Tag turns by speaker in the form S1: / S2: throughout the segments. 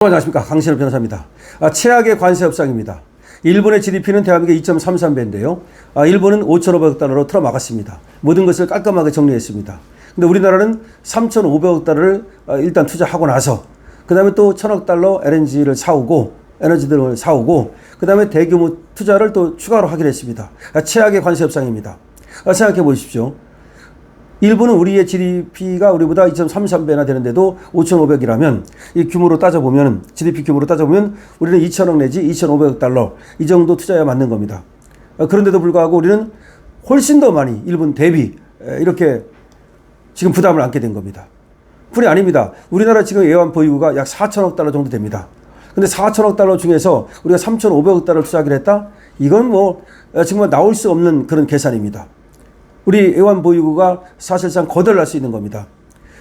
S1: 안녕하십니까. 강신호 변호사입니다. 최악의 관세 협상입니다. 일본의 GDP는 대한민국의 2.33배인데요. 일본은 5,500억 달러로 틀어막았습니다. 모든 것을 깔끔하게 정리했습니다. 근데 우리나라는 3,500억 달러를 일단 투자하고 나서 그 다음에 또 1,000억 달러 LNG를 사오고 에너지 등을 사오고 그 다음에 대규모 투자를 또 추가로 하기로 했습니다. 최악의 관세 협상입니다. 생각해 보십시오. 일본은 우리의 GDP가 우리보다 2.33배나 되는데도 5,500이라면 이 규모로 따져보면 GDP 규모로 따져보면 우리는 2,000억 내지 2,500억 달러 이 정도 투자해야 맞는 겁니다. 그런데도 불구하고 우리는 훨씬 더 많이 일본 대비 이렇게 지금 부담을 안게 된 겁니다. 뿐이 아닙니다. 우리나라 지금 애완 보유고가 약 4,000억 달러 정도 됩니다. 근데 4,000억 달러 중에서 우리가 3,500억 달러를 투자하기로 했다? 이건 뭐 정말 나올 수 없는 그런 계산입니다. 우리 애완 보유고가 사실상 거덜날 수 있는 겁니다.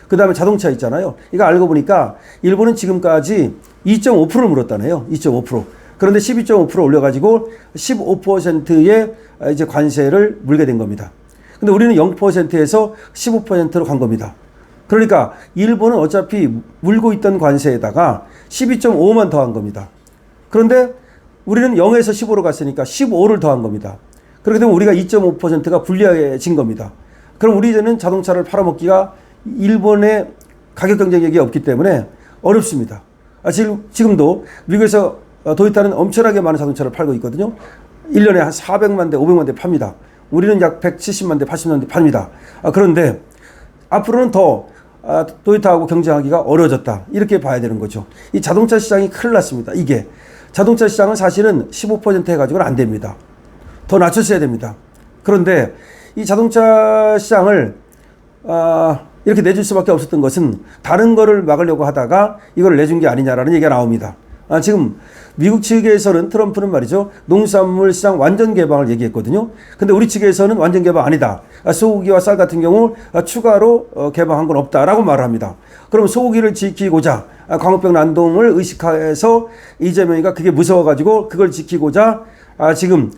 S1: 그 다음에 자동차 있잖아요. 이거 알고 보니까 일본은 지금까지 2.5%를 물었다네요. 2.5%. 그런데 12.5% 올려가지고 15%의 이제 관세를 물게 된 겁니다. 근데 우리는 0%에서 15%로 간 겁니다. 그러니까 일본은 어차피 물고 있던 관세에다가 12.5만 더한 겁니다. 그런데 우리는 0에서 15로 갔으니까 15를 더한 겁니다. 그렇게 되면 우리가 2.5%가 불리해진 겁니다. 그럼 우리 이제는 자동차를 팔아먹기가 일본의 가격 경쟁력이 없기 때문에 어렵습니다. 지금도 미국에서 도요타는 엄청나게 많은 자동차를 팔고 있거든요. 1년에 한 400만 대, 500만 대 팝니다. 우리는 약 170만 대, 80만 대 팝니다. 그런데 앞으로는 더 도요타하고 경쟁하기가 어려워졌다. 이렇게 봐야 되는 거죠. 이 자동차 시장이 큰일 났습니다. 이게 자동차 시장은 사실은 15% 해가지고는 안 됩니다. 더 낮췄어야 됩니다. 그런데 이 자동차 시장을 이렇게 내줄 수밖에 없었던 것은 다른 거를 막으려고 하다가 이걸 내준 게 아니냐라는 얘기가 나옵니다. 지금 미국 측에서는 트럼프는 말이죠. 농산물 시장 완전 개방을 얘기했거든요. 근데 우리 측에서는 완전 개방 아니다. 소고기와 쌀 같은 경우 추가로 개방한 건 없다라고 말을 합니다. 그럼 소고기를 지키고자 광우병 난동을 의식해서 이재명이가 그게 무서워가지고 그걸 지키고자 지금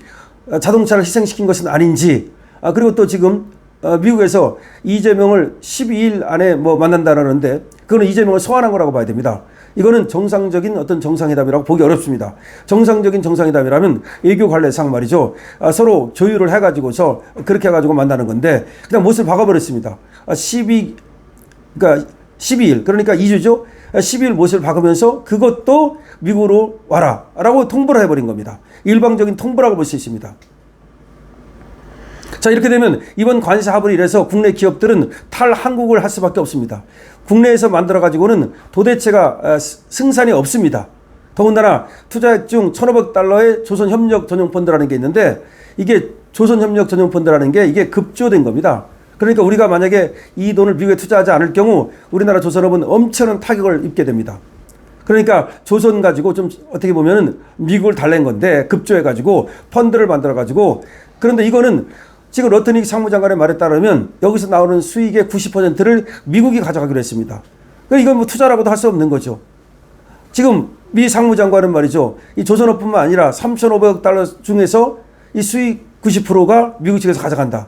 S1: 자동차를 희생시킨 것은 아닌지, 그리고 또 지금 미국에서 이재명을 12일 안에 만난다라는데 그거는 이재명을 소환한 거라고 봐야 됩니다. 이거는 정상적인 어떤 정상회담이라고 보기 어렵습니다. 정상적인 정상회담이라면 외교 관례상 말이죠. 서로 조율을 해가지고서 그렇게 해가지고 만나는 건데 그냥 못을 박아버렸습니다. 12일 그러니까 2주죠. 12일 못을 박으면서 그것도 미국으로 와라 라고 통보를 해버린 겁니다. 일방적인 통보라고 볼 수 있습니다. 자, 이렇게 되면 이번 관세 합의를 이래서 국내 기업들은 탈한국을 할 수밖에 없습니다. 국내에서 만들어 가지고는 도대체가 승산이 없습니다. 더군다나 투자액 중 1,500억 달러의 조선협력 전용펀드라는 게 있는데 이게 조선협력 전용펀드라는 게 이게 급조된 겁니다. 그러니까 우리가 만약에 이 돈을 미국에 투자하지 않을 경우 우리나라 조선업은 엄청난 타격을 입게 됩니다. 그러니까 조선 가지고 좀 어떻게 보면은 미국을 달랜 건데 급조해 가지고 펀드를 만들어 가지고 그런데 이거는 지금 러트닉 상무장관의 말에 따르면 여기서 나오는 수익의 90%를 미국이 가져가기로 했습니다. 그러니까 이건 투자라고도 할 수 없는 거죠. 지금 미 상무장관은 말이죠. 이 조선업뿐만 아니라 3,500억 달러 중에서 이 수익 90%가 미국 측에서 가져간다.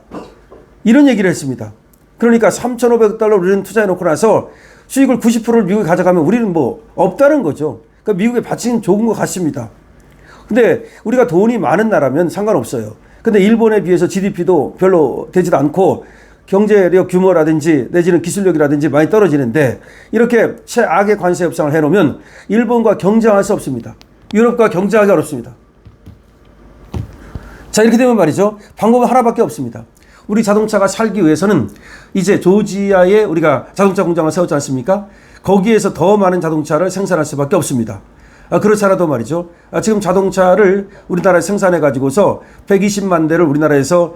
S1: 이런 얘기를 했습니다. 그러니까 3,500억 달러 우리는 투자해놓고 나서 수익을 90%를 미국이 가져가면 우리는 없다는 거죠. 그러니까 미국에 바치는 좋은 것 같습니다. 근데 우리가 돈이 많은 나라면 상관없어요. 근데 일본에 비해서 GDP도 별로 되지도 않고 경제력 규모라든지 내지는 기술력이라든지 많이 떨어지는데 이렇게 최악의 관세 협상을 해놓으면 일본과 경쟁할 수 없습니다. 유럽과 경쟁하기 어렵습니다. 자, 이렇게 되면 말이죠. 방법은 하나밖에 없습니다. 우리 자동차가 살기 위해서는 이제 조지아에 우리가 자동차 공장을 세웠지 않습니까? 거기에서 더 많은 자동차를 생산할 수밖에 없습니다. 그렇지 않아도 말이죠. 지금 자동차를 우리나라에 생산해 가지고서 120만 대를 우리나라에서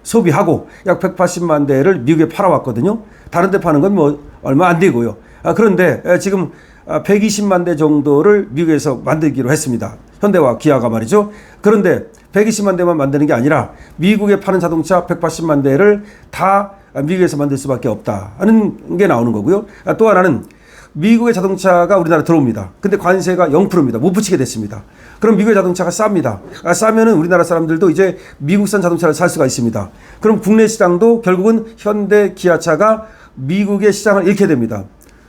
S1: 소비하고 약 180만 대를 미국에 팔아왔거든요. 다른 데 파는 건 얼마 안 되고요. 그런데 지금 120만 대 정도를 미국에서 만들기로 했습니다. 현대와 기아가 말이죠. 그런데 120만 대만 만드는 게 아니라 미국에 파는 자동차 180만 대를 다 미국에서 만들 수밖에 없다 하는 게 나오는 거고요. 또 하나는 미국의 자동차가 우리나라 들어옵니다. 근데 관세가 0%입니다. 못 붙이게 됐습니다. 그럼 미국의 자동차가 쌉니다. 싸면은 우리나라 사람들도 이제 미국산 자동차를 살 수가 있습니다. 그럼 국내 시장도 결국은 현대, 기아차가 미국의 시장을 잃게 됩니다.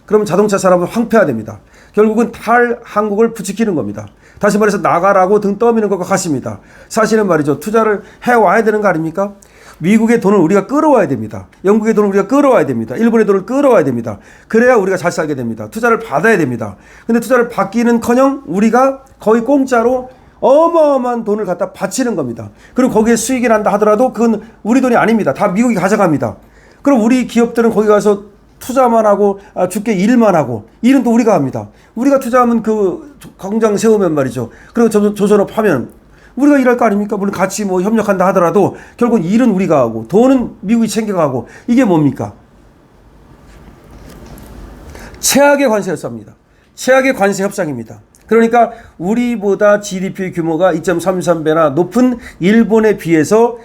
S1: 그러면 자동차 산업은 황폐화됩니다. 결국은 탈한국을 부추기는 겁니다. 다시 말해서 나가라고 등 떠미는 것과 같습니다. 사실은 말이죠. 투자를 해와야 되는 거 아닙니까? 미국의 돈을 우리가 끌어와야 됩니다. 영국의 돈을 우리가 끌어와야 됩니다. 일본의 돈을 끌어와야 됩니다. 그래야 우리가 잘 살게 됩니다. 투자를 받아야 됩니다. 근데 투자를 받기는커녕 우리가 거의 공짜로 어마어마한 돈을 갖다 바치는 겁니다. 그리고 거기에 수익이 난다 하더라도 그건 우리 돈이 아닙니다. 다 미국이 가져갑니다. 그럼 우리 기업들은 거기 가서 투자만 하고 죽게 일만 하고 일은 또 우리가 합니다. 우리가 투자하면 그 공장 세우면 말이죠. 그리고 조선업 하면 우리가 일할 거 아닙니까? 물론 같이 뭐 협력한다 하더라도 결국 일은 우리가 하고 돈은 미국이 챙겨가고 이게 뭡니까? 최악의 관세 협상입니다. 최악의 관세 협상입니다. 그러니까 우리보다 GDP 규모가 2.33배나 높은 일본에 비해서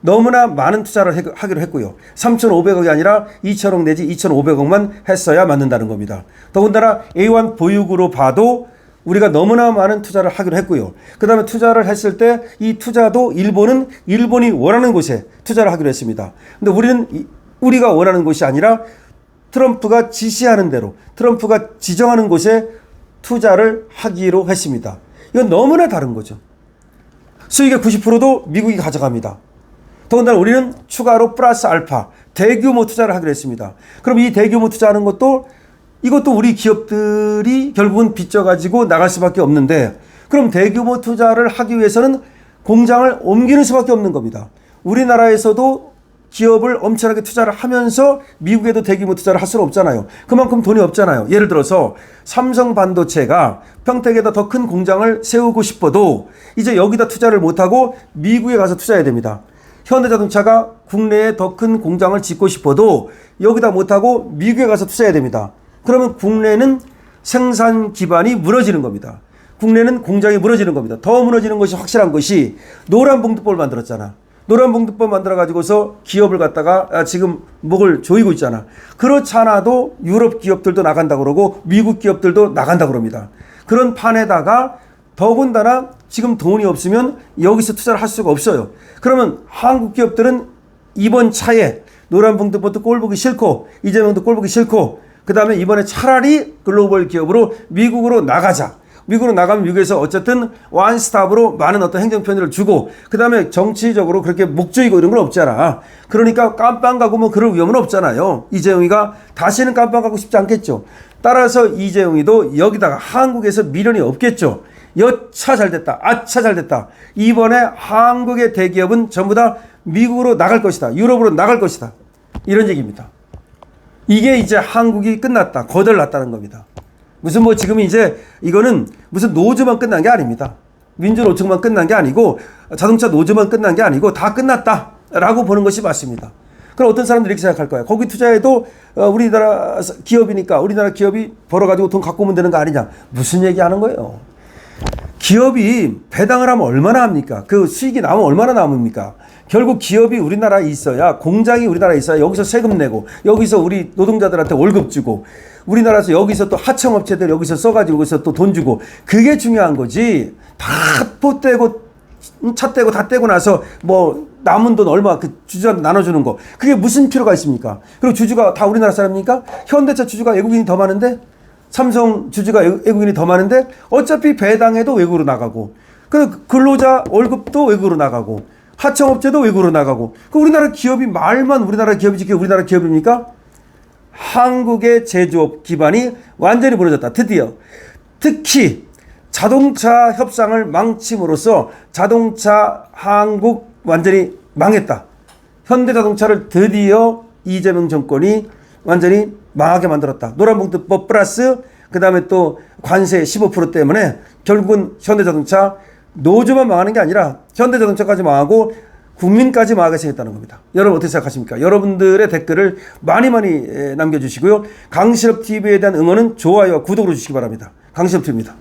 S1: 너무나 많은 투자를 하기로 했고요. 3,500억이 아니라 2,000억 내지 2,500억만 했어야 맞는다는 겁니다. 더군다나 A1 보유국으로 봐도 우리가 너무나 많은 투자를 하기로 했고요. 그 다음에 투자를 했을 때 이 투자도 일본이 원하는 곳에 투자를 하기로 했습니다. 근데 우리가 원하는 곳이 아니라 트럼프가 지시하는 대로, 트럼프가 지정하는 곳에 투자를 하기로 했습니다. 이건 너무나 다른 거죠. 수익의 90%도 미국이 가져갑니다. 더군다나 우리는 추가로 플러스 알파 대규모 투자를 하기로 했습니다. 그럼 이 대규모 투자하는 이것도 우리 기업들이 결국은 빚져가지고 나갈 수밖에 없는데, 그럼 대규모 투자를 하기 위해서는 공장을 옮기는 수밖에 없는 겁니다. 우리나라에서도 기업을 엄청나게 투자를 하면서 미국에도 대규모 투자를 할 수는 없잖아요. 그만큼 돈이 없잖아요. 예를 들어서 삼성 반도체가 평택에다 더 큰 공장을 세우고 싶어도 이제 여기다 투자를 못하고 미국에 가서 투자해야 됩니다. 현대자동차가 국내에 더 큰 공장을 짓고 싶어도 여기다 못하고 미국에 가서 투자해야 됩니다. 그러면 국내는 생산 기반이 무너지는 겁니다. 국내는 공장이 무너지는 겁니다. 더 무너지는 것이 확실한 것이 노란봉투법을 만들었잖아. 노란봉투법 만들어가지고서 기업을 갖다가 지금 목을 조이고 있잖아. 그렇지 않아도 유럽 기업들도 나간다 그러고 미국 기업들도 나간다 그럽니다. 그런 판에다가 더군다나 지금 돈이 없으면 여기서 투자를 할 수가 없어요. 그러면 한국 기업들은 이번 차에 노란봉투법도 꼴보기 싫고 이재명도 꼴보기 싫고 그 다음에 이번에 차라리 글로벌 기업으로 미국으로 나가자. 미국으로 나가면 미국에서 어쨌든 원스톱으로 많은 어떤 행정 편의를 주고 그 다음에 정치적으로 그렇게 목조이고 이런 건 없잖아. 그러니까 깜빵 가고 뭐 그럴 위험은 없잖아요. 이재용이가 다시는 깜빵 가고 싶지 않겠죠. 따라서 이재용이도 여기다가 한국에서 미련이 없겠죠. 여차 잘 됐다. 아차 잘 됐다. 이번에 한국의 대기업은 전부 다 미국으로 나갈 것이다. 유럽으로 나갈 것이다. 이런 얘기입니다. 이게 이제 한국이 끝났다. 거덜났다는 겁니다. 무슨 뭐 지금 이제 이거는 무슨 노조만 끝난 게 아닙니다. 민주노총만 끝난 게 아니고 자동차 노조만 끝난 게 아니고 다 끝났다라고 보는 것이 맞습니다. 그럼 어떤 사람들이 이렇게 생각할 거야. 거기 투자해도 우리나라 기업이니까 우리나라 기업이 벌어가지고 돈 갖고 오면 되는 거 아니냐. 무슨 얘기하는 거예요. 기업이 배당을 하면 얼마나 합니까? 그 수익이 나오면 얼마나 남습니까? 결국 기업이 우리나라에 있어야, 공장이 우리나라에 있어야 여기서 세금 내고 여기서 우리 노동자들한테 월급 주고 우리나라에서 여기서 또 하청업체들 여기서 써가지고 여기서 또 돈 주고 그게 중요한 거지. 다 포 떼고 차 떼고 다 떼고 나서 뭐 남은 돈 얼마 그 주주한테 나눠주는 거 그게 무슨 필요가 있습니까? 그리고 주주가 다 우리나라 사람입니까? 현대차 주주가 외국인이 더 많은데 삼성 주주가 외국인이 더 많은데 어차피 배당에도 외국으로 나가고 그 근로자 월급도 외국으로 나가고 하청업체도 외국으로 나가고 그 우리나라 기업이 말만 우리나라 기업이지 그게 우리나라 기업입니까? 한국의 제조업 기반이 완전히 무너졌다. 드디어 특히 자동차 협상을 망침으로써 자동차 한국 완전히 망했다. 현대자동차를 드디어 이재명 정권이 완전히 망하게 만들었다. 노란봉투법 플러스 그 다음에 또 관세 15% 때문에 결국은 현대자동차 노조만 망하는 게 아니라 현대자동차까지 망하고 국민까지 망하게 생겼다는 겁니다. 여러분 어떻게 생각하십니까? 여러분들의 댓글을 많이 남겨주시고요. 강신업 TV에 대한 응원은 좋아요와 구독으로 주시기 바랍니다. 강신업 TV입니다.